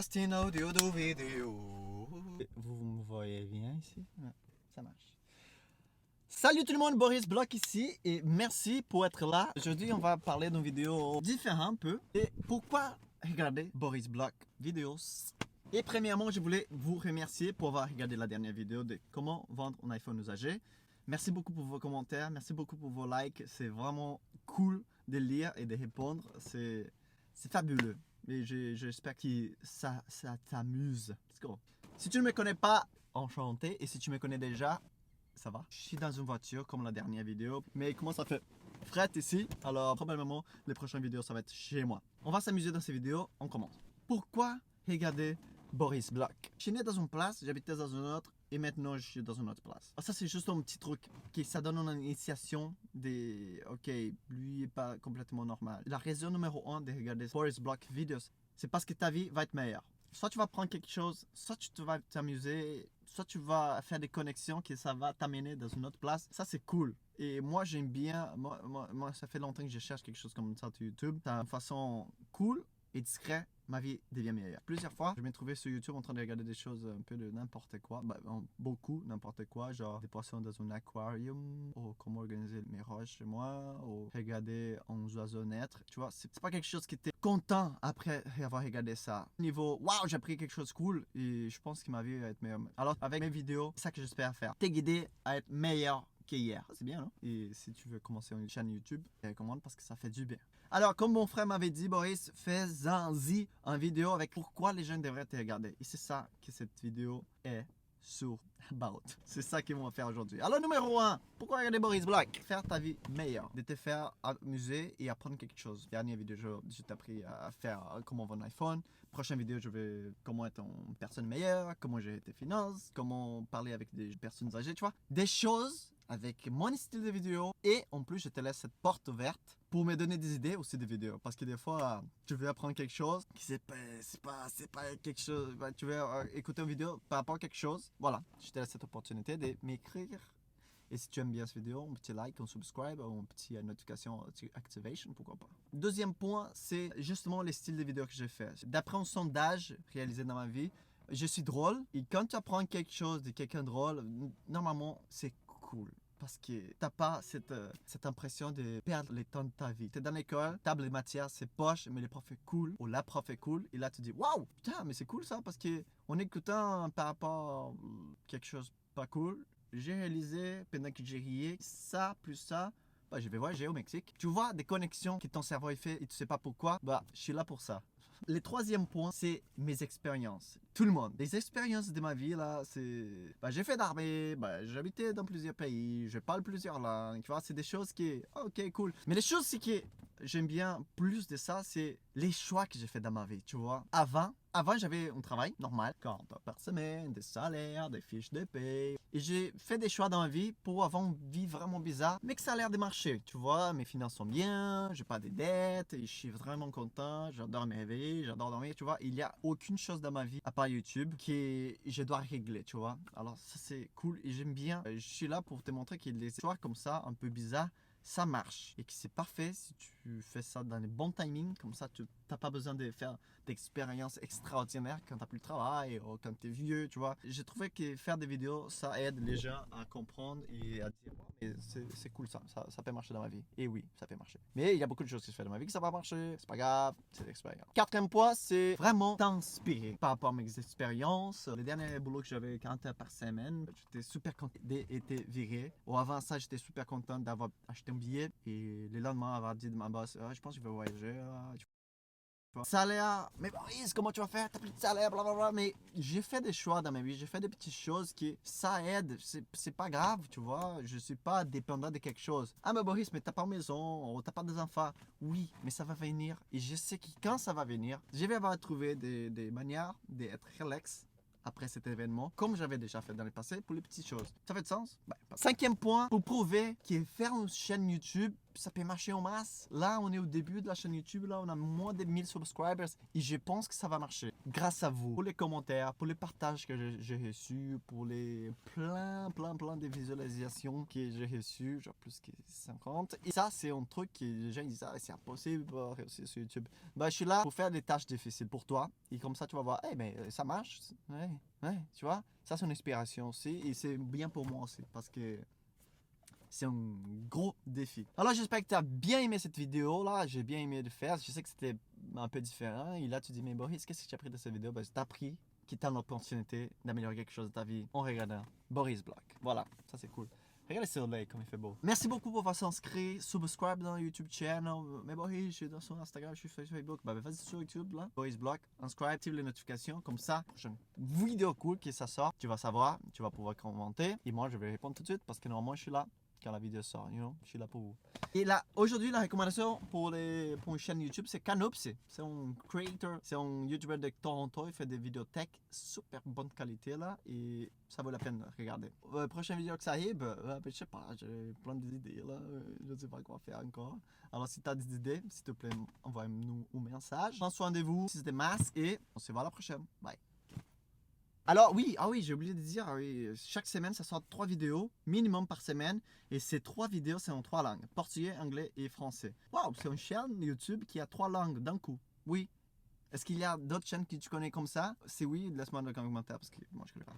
Testing audio de vidéo. Vous me voyez bien ici? Ouais, ça marche. Salut tout le monde, Boris Bloch ici et merci pour être là. Aujourd'hui, on va parler d'une vidéo différente un peu. Et pourquoi regarder Boris Bloch vidéos? Et premièrement, je voulais vous remercier pour avoir regardé la dernière vidéo de comment vendre un iPhone usagé. Merci beaucoup pour vos commentaires, merci beaucoup pour vos likes. C'est vraiment cool de lire et de répondre. C'est fabuleux. Et j'espère que ça t'amuse. Let's go. Si tu ne me connais pas, enchanté. Et si tu me connais déjà, ça va. Je suis dans une voiture comme la dernière vidéo. Mais comment ça fait fret ici? Alors probablement les prochaines vidéos ça va être chez moi. On va s'amuser dans ces vidéos. On commence. Pourquoi regarder Boris Bloch? Je suis né dans une place, j'habitais dans une autre. Et maintenant, je suis dans une autre place. Ça, c'est juste un petit truc qui ça donne une initiation des... Ok, lui est pas complètement normal. La raison numéro 1 de regarder Boris Bloch vidéos, c'est parce que ta vie va être meilleure. Soit tu vas prendre quelque chose, soit tu vas t'amuser, soit tu vas faire des connexions que ça va t'amener dans une autre place. Ça, c'est cool. Et moi, j'aime bien... Moi, ça fait longtemps que je cherche quelque chose comme ça sur YouTube. C'est une façon cool et discret, ma vie devient meilleure. Plusieurs fois, je m'ai trouvé sur YouTube en train de regarder des choses un peu de n'importe quoi, beaucoup n'importe quoi, genre des poissons dans un aquarium, ou comment organiser mes roches chez moi, ou regarder un oiseau naître. Tu vois, c'est pas quelque chose qui était content après avoir regardé ça. Niveau, waouh, j'ai appris quelque chose de cool et je pense que ma vie va être meilleure. Alors, avec mes vidéos, c'est ça que j'espère faire. T'es guidé à être meilleur qu'hier. C'est bien, non? Et si tu veux commencer une chaîne YouTube, je recommande parce que ça fait du bien. Alors, comme mon frère m'avait dit, Boris, fais-en-y une vidéo avec pourquoi les gens devraient te regarder. Et c'est ça que cette vidéo est sur about. C'est ça qu'ils vont faire aujourd'hui. Alors, numéro 1, pourquoi regarder Boris Bloch? Faire ta vie meilleure, de te faire amuser et apprendre quelque chose. Dernière vidéo, je t'ai appris à faire comment vendre un iPhone. Prochaine vidéo, je vais comment être une personne meilleure, comment gérer tes finances, comment parler avec des personnes âgées, tu vois. Des choses avec mon style de vidéo et en plus, je te laisse cette porte ouverte pour me donner des idées aussi de vidéos. Parce que des fois, tu veux apprendre quelque chose qui c'est pas quelque chose. Tu veux écouter une vidéo par rapport à quelque chose. Voilà, je te laisse cette opportunité de m'écrire. Et si tu aimes bien cette vidéo, un petit like, un subscribe, ou un petit notification activation, pourquoi pas. Deuxième point, c'est justement les styles de vidéos que j'ai fait. D'après un sondage réalisé dans ma vie, je suis drôle. Et quand tu apprends quelque chose de quelqu'un de drôle, normalement, c'est cool. Parce que t'as pas cette impression de perdre le temps de ta vie. T'es dans l'école, table de matière, c'est poche, mais le prof est cool, ou la prof est cool, et là tu dis waouh, putain, mais c'est cool ça, parce que en écoutant par rapport à quelque chose pas cool, j'ai réalisé pendant que j'ai rié, ça plus ça, je vais voyager au Mexique. Tu vois des connexions que ton cerveau est fait et tu sais pas pourquoi, je suis là pour ça. Le troisième point, c'est mes expériences. Tout le monde. Les expériences de ma vie, là, c'est... j'ai fait d'armée, j'habitais dans plusieurs pays, je parle plusieurs langues, tu vois, c'est des choses qui... Ok, cool. Mais les choses que j'aime bien plus de ça, c'est les choix que j'ai fait dans ma vie, tu vois. Avant, j'avais un travail normal, 40 heures par semaine, des salaires, des fiches de paye. Et j'ai fait des choix dans ma vie pour avoir une vie vraiment bizarre, mais que ça a l'air de marcher. Tu vois, mes finances sont bien, j'ai pas de dettes, et je suis vraiment content, j'adore me réveiller, j'adore dormir, tu vois. Il n'y a aucune chose dans ma vie, à part YouTube, que je dois régler, tu vois. Alors ça, c'est cool et j'aime bien. Je suis là pour te montrer que les choix comme ça, un peu bizarres, ça marche et que c'est parfait si tu fais ça dans les bons timings, comme ça tu n'as pas besoin de faire d'expériences extraordinaires quand tu n'as plus de travail ou quand tu es vieux, tu vois. J'ai trouvé que faire des vidéos, ça aide les gens à comprendre et à dire c'est cool ça peut marcher dans ma vie. Et oui, ça peut marcher. Mais il y a beaucoup de choses qui se font dans ma vie que ça va marcher, c'est pas grave, c'est l'expérience. Quatrième point, c'est vraiment t'inspirer par rapport à mes expériences. Le dernier boulot que j'avais 40 heures par semaine, j'étais super content d'être viré. Ou avant ça, j'étais super content d'avoir acheté un billet et le lendemain avoir dit de ma boss, je pense que je vais voyager. Salaire, mais Boris, comment tu vas faire? T'as plus de salaire, blablabla. Mais j'ai fait des choix dans ma vie, j'ai fait des petites choses qui, ça aide, c'est pas grave, tu vois. Je suis pas dépendant de quelque chose. Ah, mais Boris, mais t'as pas de maison, ou t'as pas des enfants. Oui, mais ça va venir. Et je sais que quand ça va venir, je vais avoir trouvé des manières d'être relax après cet événement, comme j'avais déjà fait dans le passé pour les petites choses. Ça fait de sens? Cinquième point, pour prouver que faire une chaîne YouTube, ça peut marcher en masse. Là, on est au début de la chaîne YouTube, là, on a moins de 1000 subscribers et je pense que ça va marcher. Grâce à vous, pour les commentaires, pour les partages que j'ai reçus, pour les plein de visualisations que j'ai reçues, genre plus que 50. Et ça, c'est un truc que les gens disent, ah, c'est impossible de réussir sur YouTube. Bah, je suis là pour faire des tâches difficiles pour toi et comme ça, tu vas voir, mais ça marche. Ouais, tu vois, ça, c'est une inspiration aussi et c'est bien pour moi aussi parce que c'est un gros défi. Alors j'espère que tu as bien aimé cette vidéo là, j'ai bien aimé le faire, je sais que c'était un peu différent et là tu dis mais Boris, qu'est-ce que tu as appris de cette vidéo? Ben, tu as appris que tu as l'opportunité d'améliorer quelque chose de ta vie en regardant Boris Block. Voilà, ça c'est cool. Regardez le soleil comme il fait beau. Merci beaucoup pour avoir s'inscrit, subscribe dans le YouTube channel. Mais Boris, je suis sur Instagram, je suis sur Facebook. Bah, vas-y sur YouTube là, Boris Block, inscribe, active les notifications. Comme ça, prochaine vidéo cool qui ça sort, tu vas savoir, tu vas pouvoir commenter. Et moi je vais répondre tout de suite parce que normalement je suis là quand la vidéo sort, je suis là pour vous. Et là, aujourd'hui, la recommandation pour une chaîne YouTube, c'est Canopy. C'est un creator, c'est un YouTuber de Toronto, il fait des vidéos tech, super bonne qualité là, et ça vaut la peine de regarder. Prochaine vidéo que ça arrive, je sais pas, j'ai plein d'idées là, je ne sais pas quoi faire encore. Alors si tu as des idées, s'il te plaît, envoie-nous un message. Prends soin de vous, c'était Mas, et on se voit la prochaine. Bye. Alors oui, j'ai oublié de dire, chaque semaine ça sort 3 vidéos minimum par semaine et ces 3 vidéos c'est en 3 langues, portugais, anglais et français. Waouh, c'est une chaîne YouTube qui a 3 langues d'un coup. Oui. Est-ce qu'il y a d'autres chaînes que tu connais comme ça? Si oui, laisse-moi dans les commentaires parce que moi je connais pas.